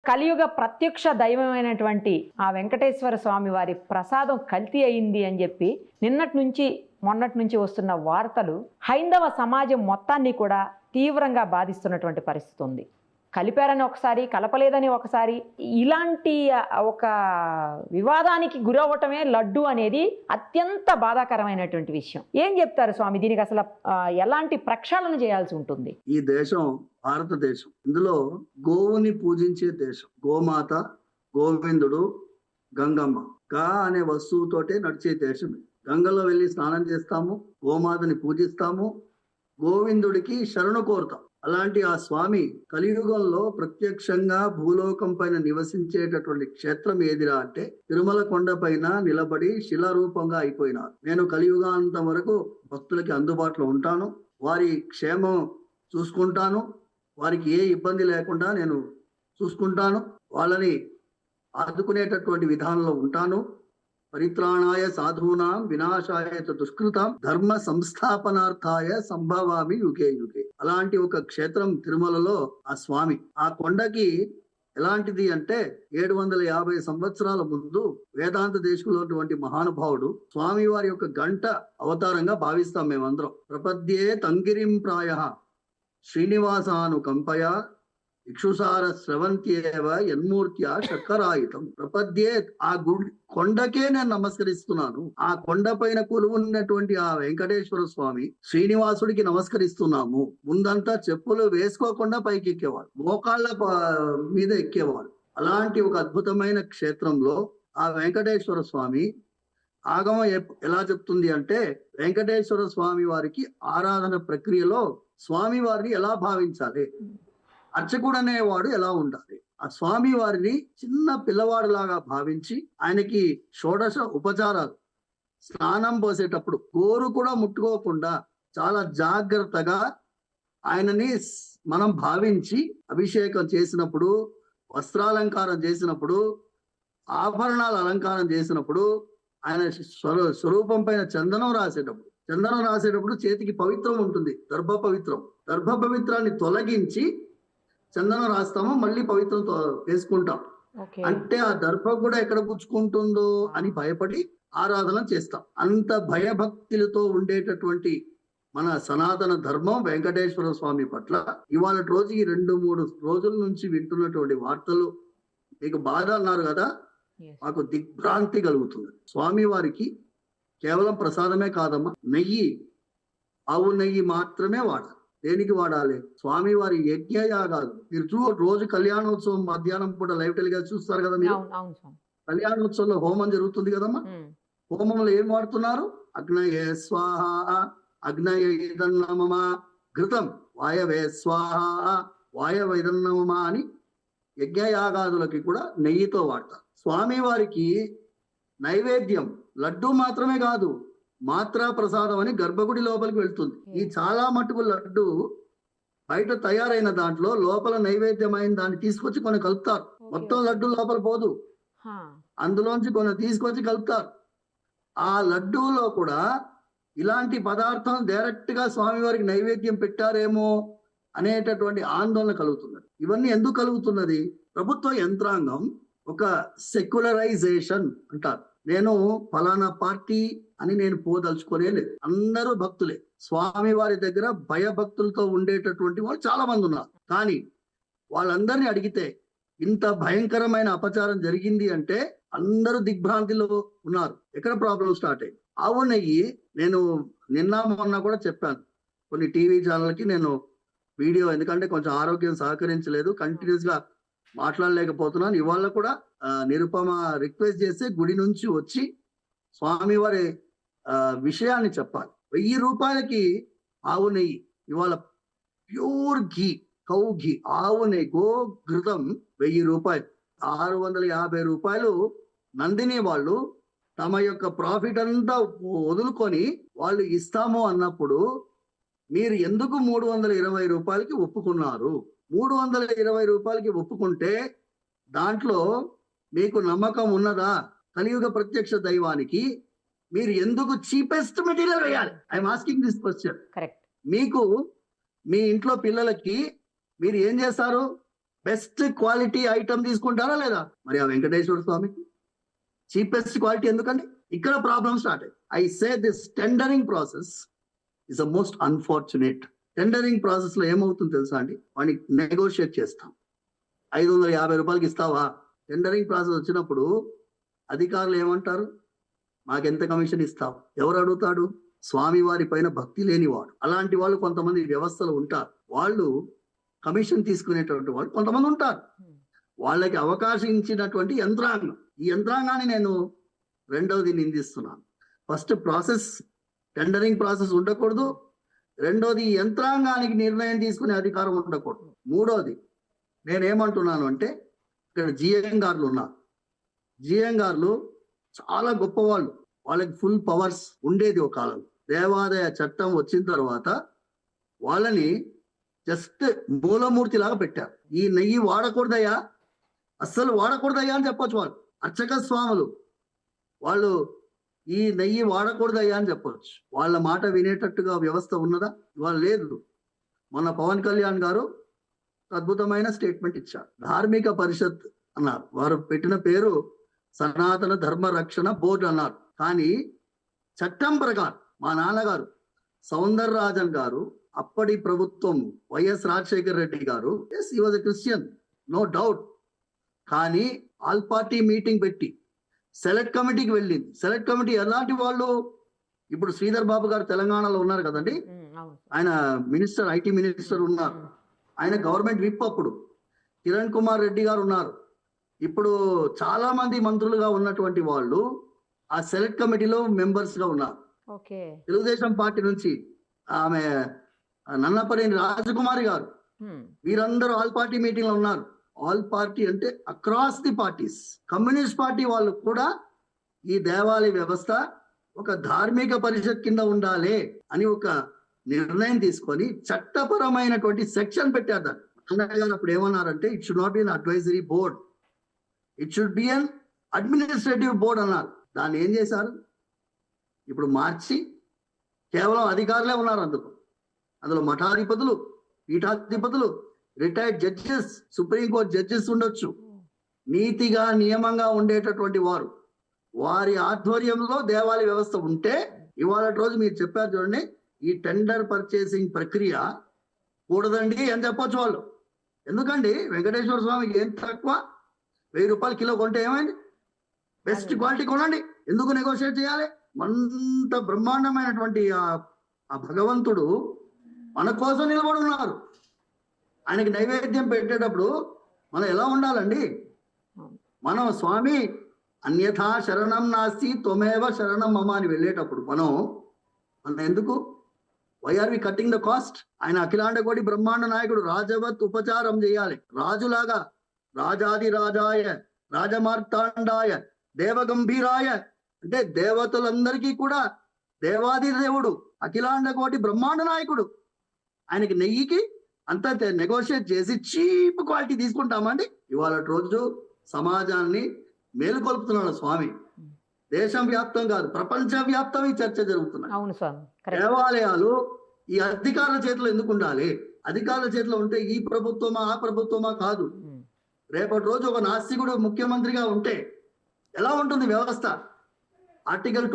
కలియుగ ప్రత్యక్ష దైవమైనటువంటి ఆ వెంకటేశ్వర స్వామి వారి ప్రసాదం కల్తీ అయింది అని చెప్పి మొన్నటి నుంచి వస్తున్న వార్తలు హైందవ సమాజం మొత్తాన్ని కూడా తీవ్రంగా బాధిస్తున్నటువంటి పరిస్థితి ఉంది. కలిపారని ఒకసారి, కలపలేదని ఒకసారి, ఇలాంటి ఒక వివాదానికి గురవ్వటమే లడ్డు అనేది అత్యంత బాధాకరమైనటువంటి విషయం. ఏం చెప్తారు స్వామి, దీనికి అసలు ఎలాంటి ప్రక్షాళన చేయాల్సి ఉంటుంది? ఈ దేశం భారతదేశం, ఇందులో గోవుని పూజించే దేశం. గోమాత, గోవిందుడు, గంగమ్మ, గా అనే వస్తువుతోటే నడిచే దేశం. గంగలో వెళ్ళి స్నానం చేస్తాము, గోమాతని పూజిస్తాము, గోవిందుడికి శరణు కోరుతాం. అలాంటి ఆ స్వామి కలియుగంలో ప్రత్యక్షంగా భూలోకం పైన నివసించేటటువంటి క్షేత్రం ఏదిరా అంటే తిరుమల కొండ పైన నిలబడి శిలారూపంగా అయిపోయినారు. నేను కలియుగాంతం వరకు భక్తులకి అందుబాటులో ఉంటాను, వారి క్షేమం చూసుకుంటాను, వారికి ఏ ఇబ్బంది లేకుండా నేను చూసుకుంటాను, వాళ్ళని ఆదుకునేటటువంటి విధానంలో ఉంటాను. పరిత్రాణాయ సాధూనాం వినాశాయ దుష్కృతాం ధర్మ సంస్థాపనార్థాయ సంభవామి యుగే యుగే. అలాంటి ఒక క్షేత్రం తిరుమలలో ఆ స్వామి. ఆ కొండకి ఎలాంటిది అంటే 750 సంవత్సరాల ముందు వేదాంత దేశంలోటువంటి మహానుభావుడు స్వామి వారి యొక్క గంట అవతారంగా భావిస్తాం మేమందరం. ప్రపద్యే తంగిరిం ప్రాయ శ్రీనివాసాను కంపయ ఇక్షుసార స్రవంత్యేవ యన్మూర్త్యా శర్కరాయుతం. ప్రపద్యే, ఆ కొండకే నేను నమస్కరిస్తున్నాను. ఆ కొండ పైన కొలువున్నటువంటి ఆ వెంకటేశ్వర స్వామి శ్రీనివాసుడికి నమస్కరిస్తున్నాము. ముందంతా చెప్పులు వేసుకోకుండా పైకి ఎక్కేవాడు, మోకాళ్ళ మీద ఎక్కేవాడు. అలాంటి ఒక అద్భుతమైన క్షేత్రంలో ఆ వెంకటేశ్వర స్వామి ఆగమం ఎలా చెప్తుంది అంటే, వెంకటేశ్వర స్వామి వారికి ఆరాధన ప్రక్రియలో స్వామి వారిని ఎలా భావించాలి, అర్చకుడు అనేవాడు ఎలా ఉండాలి, ఆ స్వామి వారిని చిన్న పిల్లవాడు లాగా భావించి ఆయనకి షోడశ ఉపచారాలు, స్నానం పోసేటప్పుడు గోరు కూడా ముట్టుకోకుండా చాలా జాగ్రత్తగా ఆయనని మనం భావించి అభిషేకం చేసినప్పుడు, వస్త్రాలంకారం చేసినప్పుడు, ఆభరణాల అలంకారం చేసినప్పుడు, ఆయన స్వరూపం పైన చందనం రాసేటప్పుడు చేతికి పవిత్రం ఉంటుంది, దర్భ పవిత్రాన్ని తొలగించి చందనం రాస్తాము, మళ్ళీ పవిత్రం వేసుకుంటాం. అంటే ఆ దర్భ కూడా ఎక్కడ పుచ్చుకుంటుందో అని భయపడి ఆరాధన చేస్తాం. అంత భయభక్తులతో ఉండేటటువంటి మన సనాతన ధర్మం వెంకటేశ్వర స్వామి పట్ల ఇవాళ రోజుకి 2-3 రోజుల నుంచి వింటున్నటువంటి వార్తలు మీకు బాధ అన్నారు కదా, మాకు దిగ్భ్రాంతి కలుగుతుంది. స్వామి వారికి కేవలం ప్రసాదమే కాదమ్మా, నెయ్యి, ఆవు నెయ్యి మాత్రమే వాడాలి. దేనికి వాడాలి? స్వామి వారి యజ్ఞయాగాలు. మీరు రోజు కళ్యాణోత్సవం మధ్యాహ్నం పూట లైవ్ టెలికాస్ట్ చూస్తారు కదా మీరు. కళ్యాణోత్సవంలో హోమం జరుగుతుంది కదమ్మా. హోమంలో ఏం వాడుతున్నారు? అగ్నయే స్వాహ, అగ్నయమ ఘృతం, వాయవే స్వాహ, వాయవైదన్నమ అని యజ్ఞయాగాదులకి కూడా నెయ్యితో వాడతారు. స్వామి వారికి నైవేద్యం లడ్డు మాత్రమే కాదు, మాత్రా ప్రసాదం అని గర్భగుడి లోపలికి వెళ్తుంది. ఈ చాలా మటుకు లడ్డు బయట తయారైన దాంట్లో లోపల నైవేద్యమైన దాన్ని తీసుకొచ్చి కొన్ని కలుపుతారు. మొత్తం లడ్డు లోపల పోదు, అందులోంచి కొన్ని తీసుకొచ్చి కలుపుతారు. ఆ లడ్డూలో కూడా ఇలాంటి పదార్థం డైరెక్ట్ గా స్వామివారికి నైవేద్యం పెట్టారేమో అనేటటువంటి ఆందోళన కలుగుతున్నది. ఇవన్నీ ఎందుకు కలుగుతున్నది? ప్రభుత్వ యంత్రాంగం ఒక సెక్యులరైజేషన్ అంటారు. నేను ఫలానా పార్టీ అని నేను పోదలుచుకోలే లేదు, అందరూ భక్తులే. స్వామి వారి దగ్గర భయభక్తులతో ఉండేటటువంటి వాళ్ళు చాలా మంది ఉన్నారు. కానీ వాళ్ళందరినీ అడిగితే ఇంత భయంకరమైన అపచారం జరిగింది అంటే అందరూ దిగ్భ్రాంతిలో ఉన్నారు. ఎక్కడ ప్రాబ్లం స్టార్ట్ అయ్యింది? ఆవు నెయ్యి, నేను మొన్న కూడా చెప్పాను కొన్ని టీవీ ఛానల్కి, నేను వీడియో, ఎందుకంటే కొంచెం ఆరోగ్యం సహకరించలేదు, కంటిన్యూస్ గా మాట్లాడలేకపోతున్నాను. ఇవాళ కూడా నిరుపమ రిక్వెస్ట్ చేస్తే గుడి నుంచి వచ్చి స్వామివారి విషయాన్ని చెప్పాలి. 1000 రూపాయలకి ఆవు నెయ్యి, ఇవాళ ప్యూర్ ఘీ, కౌ ఘీ, ఆవు నెయ్యి, గో ఘృతం 1000 రూపాయలు. 650 రూపాయలు నందిని వాళ్ళు తమ యొక్క ప్రాఫిట్ అంతా వదులుకొని వాళ్ళు ఇస్తాము అన్నప్పుడు మీరు ఎందుకు 320 రూపాయలకి ఒప్పుకున్నారు? 320 రూపాయలకి ఒప్పుకుంటే దాంట్లో మీకు నమ్మకం ఉన్నదా? కలియుగ ప్రత్యక్ష దైవానికి మీరు ఎందుకు చీపెస్ట్ మెటీరియల్ వేయాలి? I'm asking this question. మీకు మీ ఇంట్లో పిల్లలకి మీరు ఏం చేస్తారు? బెస్ట్ క్వాలిటీ ఐటమ్ తీసుకుంటారా లేదా? మరి ఆ వెంకటేశ్వర స్వామికి చీపెస్ట్ క్వాలిటీ ఎందుకండి? ఇక్కడ ప్రాబ్లమ్ స్టార్ట్ అయ్యి. I say this tendering process is the most unfortunate. Tendering process లో ఏమవుతుందో తెలుసా అండి? వాడికి నెగోషియేట్ చేస్తాం. 550 రూపాయలకి ఇస్తావా? టెండరింగ్ ప్రాసెస్ వచ్చినప్పుడు అధికారులు ఏమంటారు? మాకెంత కమిషన్ ఇస్తావు? ఎవరు అడుగుతాడు? స్వామి వారి పైన భక్తి లేనివాడు. అలాంటి వాళ్ళు కొంతమంది వ్యవస్థలు ఉంటారు. వాళ్ళు కమిషన్ తీసుకునేటువంటి వాళ్ళు కొంతమంది ఉంటారు. వాళ్ళకి అవకాశం ఇచ్చినటువంటి యంత్రాంగం, ఈ యంత్రాంగాన్ని నేను రెండవది నిందిస్తున్నాను. ఫస్ట్ ప్రాసెస్, టెండరింగ్ ప్రాసెస్ ఉండకూడదు. రెండోది యంత్రాంగానికి నిర్ణయం తీసుకునే అధికారం ఉండకూడదు. మూడోది నేనేమంటున్నాను అంటే, ఇక్కడ జిఎం గారులు ఉన్నారు. జిఎం గారులు చాలా గొప్పవాళ్ళు. వాళ్ళకి ఫుల్ పవర్స్ ఉండేది ఒక కాలం. దేవాదాయ చట్టం వచ్చిన తర్వాత వాళ్ళని జస్ట్ మూలమూర్తి లాగా పెట్టారు. ఈ నెయ్యి వాడకూడదయ్యా, అస్సలు వాడకూడదయ్యా అని చెప్పొచ్చు. వాళ్ళు అర్చక స్వాములు, వాళ్ళు ఈ నెయ్యి వాడకూడదయ్యా అని చెప్పొచ్చు. వాళ్ళ మాట వినేటట్టుగా వ్యవస్థ ఉన్నదా? ఇవాళ లేదు. మొన్న పవన్ కళ్యాణ్ గారు అద్భుతమైన స్టేట్మెంట్ ఇచ్చారు. ధార్మిక పరిషత్ అన్నారు. వారు పెట్టిన పేరు సనాతన ధర్మ రక్షణ బోర్డు అన్నారు. కానీ చట్టం ప్రకారం మా నాన్నగారు సౌందరరాజన్ గారు, అప్పటి ప్రభుత్వం వైఎస్ రాజశేఖర రెడ్డి గారు, yes he was a Christian, no doubt. కానీ ఆల్ పార్టీ మీటింగ్ పెట్టి సెలెక్ట్ కమిటీకి వెళ్ళింది. సెలెక్ట్ కమిటీ ఎలాంటి వాళ్ళు? ఇప్పుడు శ్రీధర్ బాబు గారు తెలంగాణలో ఉన్నారు కదండి, ఆయన మినిస్టర్, ఐటీ మినిస్టర్ ఉన్నారు. ఆయన గవర్నమెంట్ విప్. అప్పుడు కిరణ్ కుమార్ రెడ్డి గారు ఉన్నారు. ఇప్పుడు చాలా మంది మంత్రులుగా ఉన్నటువంటి వాళ్ళు ఆ సెలెక్ట్ కమిటీలో మెంబర్స్ గా ఉన్నారు. తెలుగుదేశం పార్టీ నుంచి ఆమె నన్నపనేని రాజకుమారి గారు, వీరందరూ ఆల్ పార్టీ మీటింగ్ లో ఉన్నారు. ఆల్ పార్టీ అంటే across the parties. Communist party వాళ్ళు కూడా ఈ దేవాలయ వ్యవస్థ ఒక ధార్మిక పరిషత్ కింద ఉండాలి అని ఒక నిర్ణయం తీసుకొని చట్టపరమైనటువంటి సెక్షన్ పెట్టారు. దాన్ని అన్నయ్య గారు అప్పుడు ఏమన్నారంటే, it should not be an advisory board, it should be an administrative board అన్నారు. దాన్ని ఏం చేశారు? ఇప్పుడు మార్చి కేవలం అధికారులే ఉన్నారు. అందులో మఠాధిపతులు, పీఠాధిపతులు, రిటైర్డ్ జడ్జెస్, సుప్రీంకోర్టు జడ్జెస్ ఉండొచ్చు. నీతిగా నియమంగా ఉండేటటువంటి వారు, వారి ఆధ్వర్యంలో దేవాలయ వ్యవస్థ ఉంటే, ఇవాళ రోజు మీరు చెప్పారు చూడండి, ఈ టెండర్ పర్చేసింగ్ ప్రక్రియ కూడదండి అని చెప్పొచ్చు వాళ్ళు. ఎందుకండి? వెంకటేశ్వర స్వామికి ఏం తక్కువ? 1000 రూపాయలు కిలో కొంటే ఏమైంది? బెస్ట్ క్వాలిటీ కొనండి. ఎందుకు నెగోషియేట్ చేయాలి? అంత బ్రహ్మాండమైనటువంటి ఆ భగవంతుడు మన కోసం నిలబడి ఉన్నారు. ఆయనకి నైవేద్యం పెట్టేటప్పుడు మనం ఎలా ఉండాలండి? మనం స్వామి అన్యథా శరణం నాస్తి త్వమేవ శరణం మమ అని వెళ్ళేటప్పుడు మనం ఎందుకు? Why are we cutting the cost? ఆయన అఖిలాండ కోటి బ్రహ్మాండ నాయకుడు, రాజవత్ ఉపచారం చేయాలి. రాజులాగా రాజాది రాజాయ రాజమార్తాండాయ దేవగంభీరాయ అంటే దేవతలందరికీ కూడా దేవాది దేవుడు, అఖిలాండ కోటి బ్రహ్మాండ నాయకుడు. ఆయనకి నెయ్యికి అంతా నెగోషియేట్ చేసి చీప్ క్వాలిటీ తీసుకుంటామండి. ఇవాళ రోజు సమాజాన్ని మేలుకొల్పుతున్నాడు స్వామి. దేశం వ్యాప్తం కాదు, ప్రపంచ వ్యాప్తం ఈ చర్చ జరుగుతున్నాయి. అవును స్వామి. దేవాలయాలు ఈ అధికారుల చేతిలో ఎందుకు ఉండాలి? అధికారుల చేతిలో ఉంటే ఈ ప్రభుత్వమా ఆ ప్రభుత్వమా కాదు. రేపటి రోజు ఒక నాస్తికుడు ముఖ్యమంత్రిగా ఉంటే ఎలా ఉంటుంది వ్యవస్థ? Article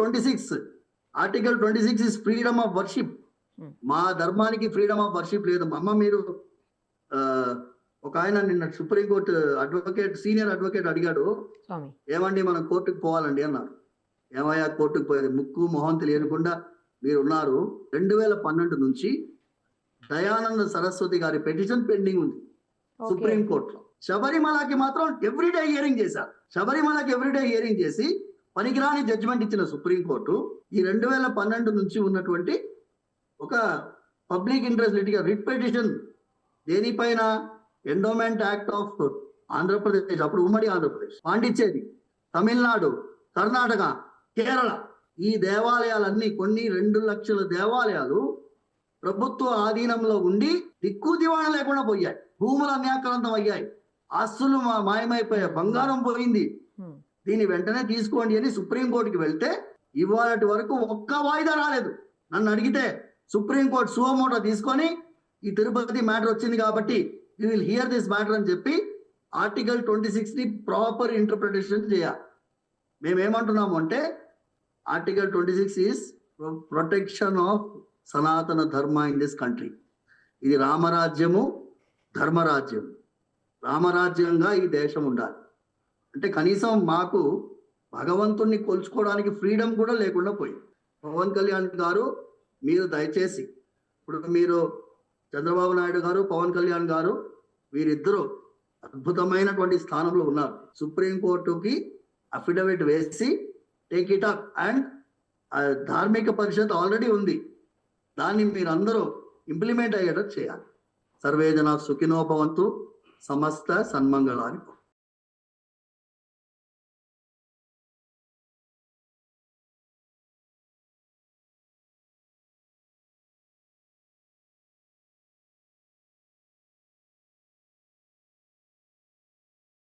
26 is freedom of worship. మా ధర్మానికి ఫ్రీడమ్ ఆఫ్ వర్షిప్ లేదు. అమ్మ మీరు ఒక ఆయన నిన్న సుప్రీంకోర్టు అడ్వకేట్, సీనియర్ అడ్వకేట్ అడిగాడు, ఏమండి మనం కోర్టుకు పోవాలండి అన్నారు. ఏమయ్యా కోర్టుకు పోయేది? ముక్కు మొహం తెలియకుండా మీరు ఉన్నారు. 2012 నుంచి దయానంద సరస్వతి గారి పెటిషన్ పెండింగ్ ఉంది సుప్రీంకోర్టులో. శబరిమలకి మాత్రం ఎవ్రీడే హియరింగ్ చేశారు. శబరిమలకి ఎవ్రీడే హియరింగ్ చేసి పనికిరాని జడ్జిమెంట్ ఇచ్చిన సుప్రీంకోర్టు ఈ 2012 నుంచి ఉన్నటువంటి ఒక పబ్లిక్ ఇంట్రెస్ట్ రిట్ పిటిషన్ దేనిపైన? ఎండోమెంట్ యాక్ట్ ఆఫ్ ఆంధ్రప్రదేశ్, అప్పుడు ఉమ్మడి ఆంధ్రప్రదేశ్, పాండిచ్చేరి, తమిళనాడు, కర్ణాటక, కేరళ, ఈ దేవాలయాలన్నీ కొన్ని 2 లక్షల దేవాలయాలు ప్రభుత్వ ఆధీనంలో ఉండి దిక్కు దివాణం లేకుండా పోయాయి. భూములు అన్యాక్రాంతం అయ్యాయి, ఆస్తులు మాయమైపోయాయి, బంగారం పోయింది. దీన్ని వెంటనే తీసుకోండి అని సుప్రీంకోర్టుకి వెళ్తే ఇవాళటి వరకు ఒక్క వాయిదా రాలేదు. నన్ను అడిగితే సుప్రీంకోర్టు సువమోటో తీసుకొని ఈ తిరుపతి మ్యాటర్ వచ్చింది కాబట్టి you will here this matter అని చెప్పి ఆర్టికల్ 26 ని ప్రాపర్ ఇంటర్ప్రిటేషన్ చేయాలి. మేమేమంటున్నాము అంటే ఆర్టికల్ 26 ఈస్ ప్రొటెక్షన్ ఆఫ్ సనాతన ధర్మ ఇన్ దిస్ కంట్రీ. ఇది రామరాజ్యము, ధర్మరాజ్యం. రామరాజ్యంగా ఈ దేశం ఉండాలి. అంటే కనీసం మాకు భగవంతుణ్ణి కొలుచుకోవడానికి ఫ్రీడమ్ కూడా లేకుండా పోయింది. పవన్ కళ్యాణ్ గారు, మీరు దయచేసి ఇప్పుడు మీరు చంద్రబాబు నాయుడు గారు, పవన్ కళ్యాణ్ గారు వీరిద్దరూ అద్భుతమైనటువంటి స్థానంలో ఉన్నారు. సుప్రీంకోర్టుకి అఫిడవిట్ వేసి టేక్ ఇట్ అప్ అండ్ ధార్మిక పరిషత్ ఆల్రెడీ ఉంది, దాన్ని మీరందరూ ఇంప్లిమెంట్ అయ్యేటట్టు చేయాలి. సర్వే జన సుఖినో భవంతు, సమస్త సన్మంగళాన్ని.